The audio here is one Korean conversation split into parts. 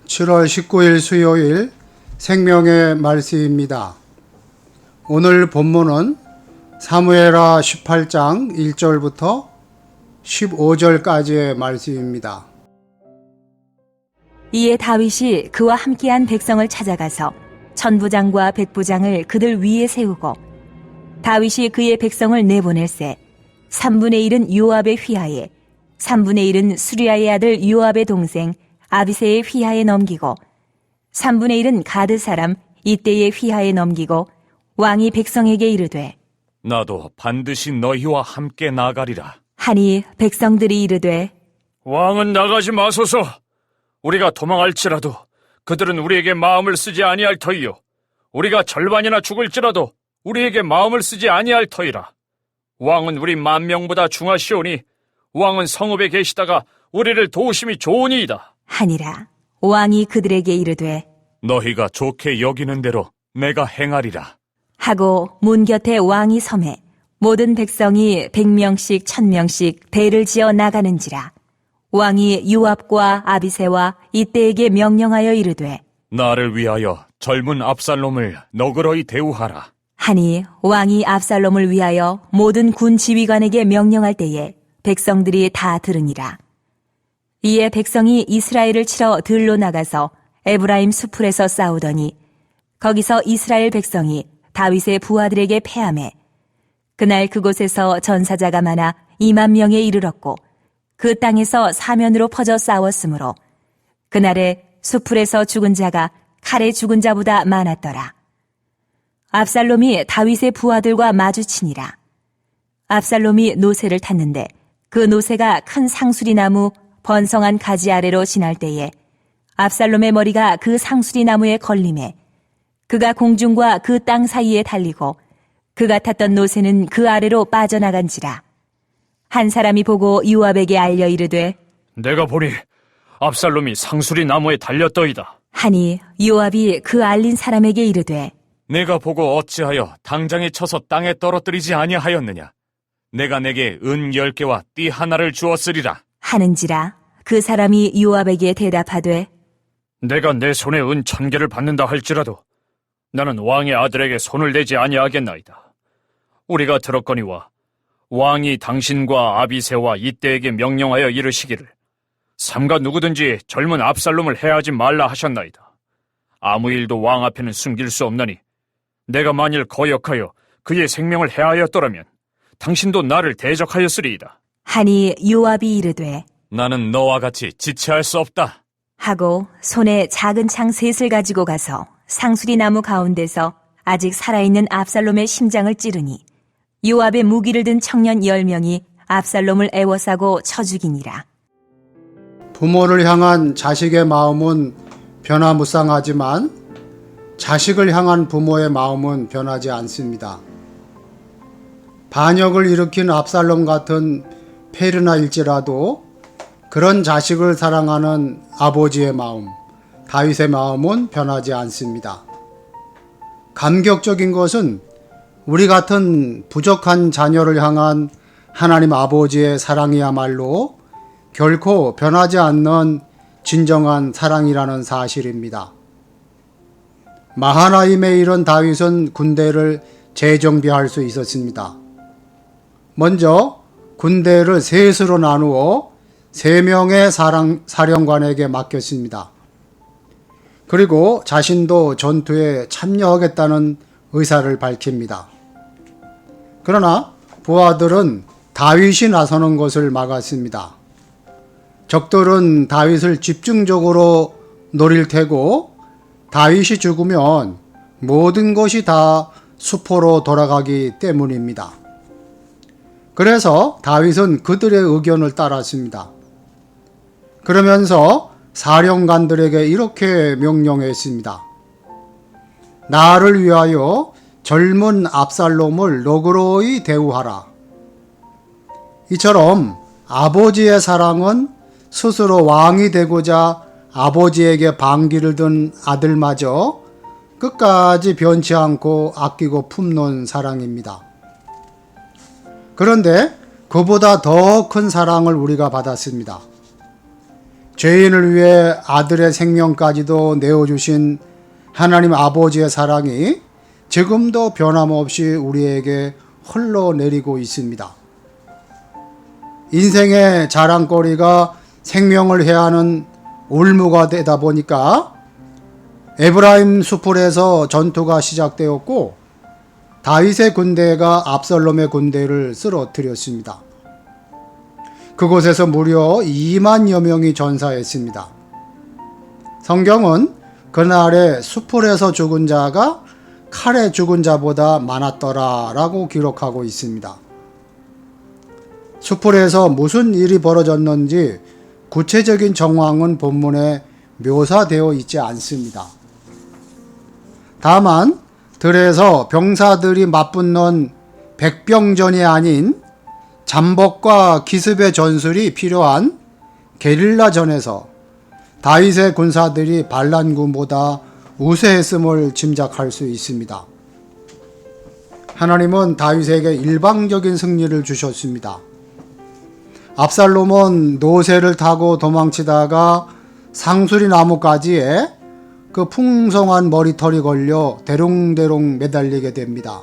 (7월 19일) 수요일 생명의 말씀입니다. 오늘 본문은 사무엘하 18장 1절부터 15절까지의 말씀입니다. 이에 다윗이 그와 함께한 백성을 찾아가서 천부장과 백부장을 그들 위에 세우고 다윗이 그의 백성을 내보낼세 3분의 1은 요압의 휘하에 3분의 1은 수리아의 아들 요압의 동생 아비새의 휘하에 넘기고 3분의 1은 가드 사람 이때의 휘하에 넘기고 왕이 백성에게 이르되 나도 반드시 너희와 함께 나가리라. 하니 백성들이 이르되 왕은 나가지 마소서. 우리가 도망할지라도 그들은 우리에게 마음을 쓰지 아니할 터이요 우리가 절반이나 죽을지라도 우리에게 마음을 쓰지 아니할 터이라. 왕은 우리 10,000명보다 중하시오니 왕은 성읍에 계시다가 우리를 도우심이 좋으니이다. 하니라. 왕이 그들에게 이르되 너희가 좋게 여기는 대로 내가 행하리라. 하고 문 곁에 왕이 섬에 모든 백성이 100명씩 1000명씩 배를 지어 나가는지라. 왕이 요압과 아비새와 이때에게 명령하여 이르되 나를 위하여 젊은 압살롬을 너그러이 대우하라. 하니 왕이 압살롬을 위하여 모든 군 지휘관에게 명령할 때에 백성들이 다 들으니라. 이에 백성이 이스라엘을 치러 들로 나가서 에브라임 수풀에서 싸우더니 거기서 이스라엘 백성이 다윗의 부하들에게 패하매 그날 그곳에서 전사자가 많아 20,000명에 이르렀고 그 땅에서 사면으로 퍼져 싸웠으므로 그날에 수풀에서 죽은 자가 칼에 죽은 자보다 많았더라. 압살롬이 다윗의 부하들과 마주치니라. 압살롬이 노새를 탔는데 그 노새가 큰 상수리 나무 번성한 가지 아래로 지날 때에 압살롬의 머리가 그 상수리 나무에 걸림에 그가 공중과 그 땅 사이에 달리고 그가 탔던 노새는 그 아래로 빠져나간지라. 한 사람이 보고 요압에게 알려 이르되 내가 보니 압살롬이 상수리 나무에 달렸더이다. 하니 요압이 그 알린 사람에게 이르되 내가 보고 어찌하여 당장에 쳐서 땅에 떨어뜨리지 아니하였느냐. 내가 내게 은 10개와 띠 하나를 주었으리라. 하는지라. 그 사람이 요압에게 대답하되 내가 내 손에 은 1,000개를 받는다 할지라도 나는 왕의 아들에게 손을 대지 아니하겠나이다. 우리가 들었거니와 왕이 당신과 아비새와 이때에게 명령하여 이르시기를 삼가 누구든지 젊은 압살롬을 해하지 말라 하셨나이다. 아무 일도 왕 앞에는 숨길 수 없나니 내가 만일 거역하여 그의 생명을 해하였더라면 당신도 나를 대적하였으리이다. 하니 요압이 이르되 나는 너와 같이 지체할 수 없다. 하고 손에 작은 창 셋을 가지고 가서 상수리 나무 가운데서 아직 살아있는 압살롬의 심장을 찌르니 요압의 무기를 든 청년 10명이 압살롬을 애워싸고 쳐 죽이니라. 부모를 향한 자식의 마음은 변화무쌍하지만 자식을 향한 부모의 마음은 변하지 않습니다. 반역을 일으킨 압살롬 같은 페르나일지라도 그런 자식을 사랑하는 아버지의 마음, 다윗의 마음은 변하지 않습니다. 감격적인 것은 우리 같은 부족한 자녀를 향한 하나님 아버지의 사랑이야말로 결코 변하지 않는 진정한 사랑이라는 사실입니다. 마하나임에 이른 다윗은 군대를 재정비할 수 있었습니다. 먼저 군대를 셋으로 나누어 3명의 사령관에게 맡겼습니다. 그리고 자신도 전투에 참여하겠다는 의사를 밝힙니다. 그러나 부하들은 다윗이 나서는 것을 막았습니다. 적들은 다윗을 집중적으로 노릴 테고 다윗이 죽으면 모든 것이 다 수포로 돌아가기 때문입니다. 그래서 다윗은 그들의 의견을 따랐습니다. 그러면서 사령관들에게 이렇게 명령했습니다. 나를 위하여 젊은 압살롬을 너그러이 대우하라. 이처럼 아버지의 사랑은 스스로 왕이 되고자 아버지에게 반기를 든 아들마저 끝까지 변치 않고 아끼고 품는 사랑입니다. 그런데 그보다 더 큰 사랑을 우리가 받았습니다. 죄인을 위해 아들의 생명까지도 내어주신 하나님 아버지의 사랑이 지금도 변함없이 우리에게 흘러내리고 있습니다. 인생의 자랑거리가 생명을 해하는 올무가 되다 보니까 에브라임 수풀에서 전투가 시작되었고 다윗의 군대가 압살롬의 군대를 쓰러뜨렸습니다. 그곳에서 무려 2만여 명이 전사했습니다. 성경은 그날에 수풀에서 죽은 자가 칼에 죽은 자보다 많았더라라고 기록하고 있습니다. 수풀에서 무슨 일이 벌어졌는지 구체적인 정황은 본문에 묘사되어 있지 않습니다. 다만 들에서 병사들이 맞붙는 백병전이 아닌 잠복과 기습의 전술이 필요한 게릴라전에서 다윗의 군사들이 반란군보다 우세했음을 짐작할 수 있습니다. 하나님은 다윗에게 일방적인 승리를 주셨습니다. 압살롬은 노새를 타고 도망치다가 상수리 나무가지에 그 풍성한 머리털이 걸려 대롱대롱 매달리게 됩니다.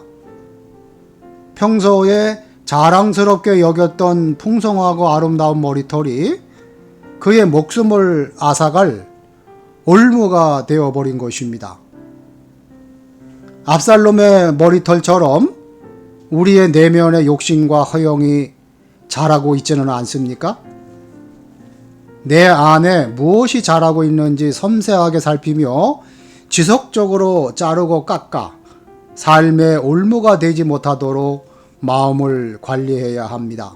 평소에 자랑스럽게 여겼던 풍성하고 아름다운 머리털이 그의 목숨을 앗아갈 올무가 되어버린 것입니다. 압살롬의 머리털처럼 우리의 내면의 욕심과 허영이 자라고 있지는 않습니까? 내 안에 무엇이 자라고 있는지 섬세하게 살피며 지속적으로 자르고 깎아 삶의 올무가 되지 못하도록 마음을 관리해야 합니다.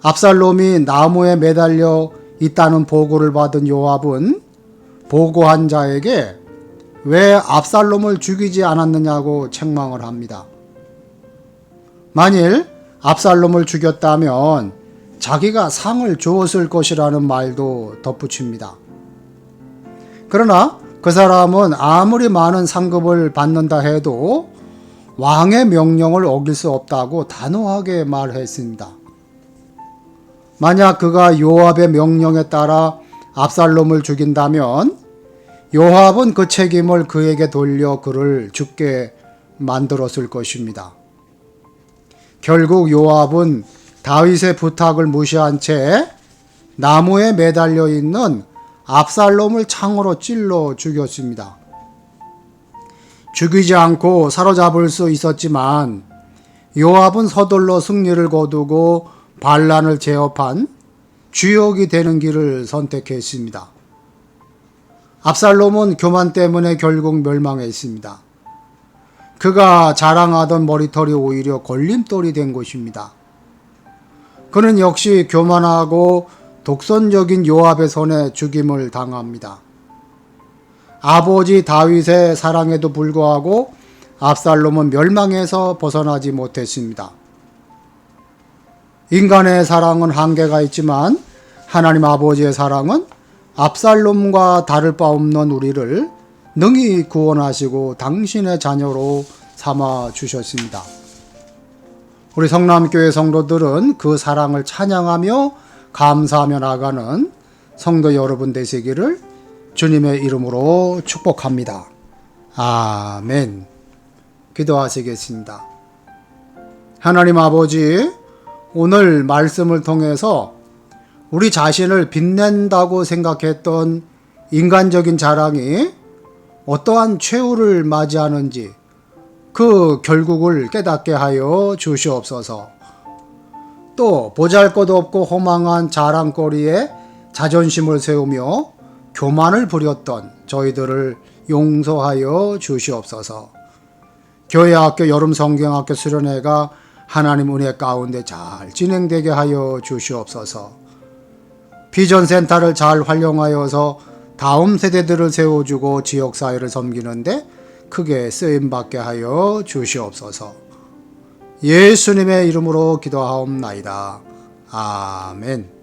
압살롬이 나무에 매달려 있다는 보고를 받은 요압은 보고한 자에게 왜 압살롬을 죽이지 않았느냐고 책망을 합니다. 만일 압살롬을 죽였다면 자기가 상을 주었을 것이라는 말도 덧붙입니다. 그러나 그 사람은 아무리 많은 상급을 받는다 해도 왕의 명령을 어길 수 없다고 단호하게 말했습니다. 만약 그가 요압의 명령에 따라 압살롬을 죽인다면 요압은 그 책임을 그에게 돌려 그를 죽게 만들었을 것입니다. 결국 요압은 다윗의 부탁을 무시한 채 나무에 매달려 있는 압살롬을 창으로 찔러 죽였습니다. 죽이지 않고 사로잡을 수 있었지만 요압은 서둘러 승리를 거두고 반란을 제압한 주역이 되는 길을 선택했습니다. 압살롬은 교만 때문에 결국 멸망했습니다. 그가 자랑하던 머리털이 오히려 걸림돌이 된 것입니다. 그는 역시 교만하고 독선적인 요압의 손에 죽임을 당합니다. 아버지 다윗의 사랑에도 불구하고 압살롬은 멸망에서 벗어나지 못했습니다. 인간의 사랑은 한계가 있지만 하나님 아버지의 사랑은 압살롬과 다를 바 없는 우리를 능히 구원하시고 당신의 자녀로 삼아 주셨습니다. 우리 성남교회 성도들은 그 사랑을 찬양하며 감사하며 나가는 성도 여러분 되시기를 주님의 이름으로 축복합니다. 아멘. 기도하시겠습니다. 하나님 아버지, 오늘 말씀을 통해서 우리 자신을 빛낸다고 생각했던 인간적인 자랑이 어떠한 최후를 맞이하는지 그 결국을 깨닫게 하여 주시옵소서. 또 보잘것없고 허망한 자랑거리에 자존심을 세우며 교만을 부렸던 저희들을 용서하여 주시옵소서. 교회학교 여름성경학교 수련회가 하나님 은혜 가운데 잘 진행되게 하여 주시옵소서. 비전센터를 잘 활용하여서 다음 세대들을 세워주고 지역사회를 섬기는데 크게 쓰임받게 하여 주시옵소서. 예수님의 이름으로 기도하옵나이다. 아멘.